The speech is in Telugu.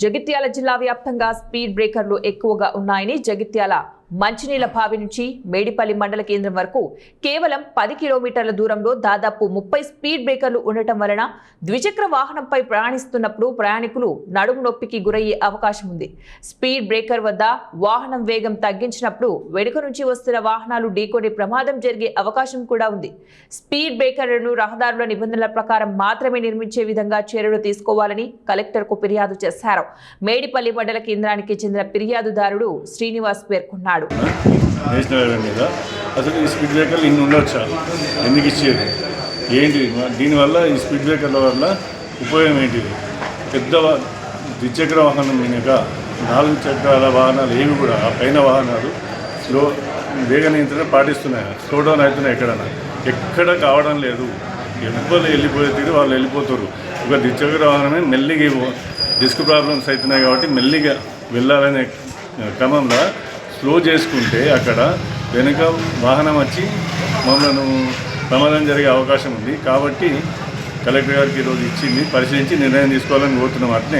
జగిత్యాల జిల్లా వ్యాప్తంగా స్పీడ్ బ్రేకర్లు ఎక్కువగా ఉన్నాయని జగిత్యాల మంచినీళ్ల బావి నుంచి మేడిపల్లి మండల కేంద్రం వరకు కేవలం 10 కిలోమీటర్ల దూరంలో దాదాపు 30 స్పీడ్ బ్రేకర్లు ఉండటం వలన ద్విచక్ర వాహనంపై ప్రయాణిస్తున్నప్పుడు ప్రయాణికులు నడుము నొప్పికి గురయ్యే అవకాశం ఉంది. స్పీడ్ బ్రేకర్ వద్ద వాహనం వేగం తగ్గించినప్పుడు వెనుక నుంచి వస్తున్న వాహనాలు ఢీకొనే ప్రమాదం జరిగే అవకాశం కూడా ఉంది. స్పీడ్ బ్రేకర్లను రహదారుల నిబంధనల ప్రకారం మాత్రమే నిర్మించే విధంగా చర్యలు తీసుకోవాలని కలెక్టర్కు ఫిర్యాదు చేశారు. మేడిపల్లి మండల కేంద్రానికి చెందిన ఫిర్యాదుదారుడు శ్రీనివాస్ పేర్కొన్నాడు. నేషనల్ హైవే మీద అసలు ఈ స్పీడ్ బ్రేకర్లు ఇన్ని ఉండొచ్చా, ఎందుకు ఇచ్చేది ఏంటి? దీనివల్ల ఈ స్పీడ్ బ్రేకర్ల వల్ల ఉపయోగం ఏంటిది? పెద్ద ద్విచక్ర వాహనం మినక 4 చక్రాల వాహనాలు ఏవి కూడా ఆ పైన వాహనాలు వేగ నియంత్రణ పాటిస్తున్నాయి. స్లో డౌన్ అవుతున్నాయి. ఎక్కడ కావడం లేదు. ఎవ్వరు వెళ్ళిపోయే తీరు వాళ్ళు వెళ్ళిపోతారు. ఒక ద్విచక్ర వాహనమే మెల్లిగా డిస్క్ ప్రాబ్లమ్స్ అవుతున్నాయి కాబట్టి మెల్లిగా వెళ్ళాలనే క్రమంలో స్లో చేసుకుంటే అక్కడ వెనుక వాహనం వచ్చి మమ్మల్ని ప్రమాదం జరిగే అవకాశం ఉంది. కాబట్టి కలెక్టర్ గారికి ఈరోజు ఇచ్చింది పరిశీలించి నిర్ణయం తీసుకోవాలని కోరుతున్నాం. అట్నే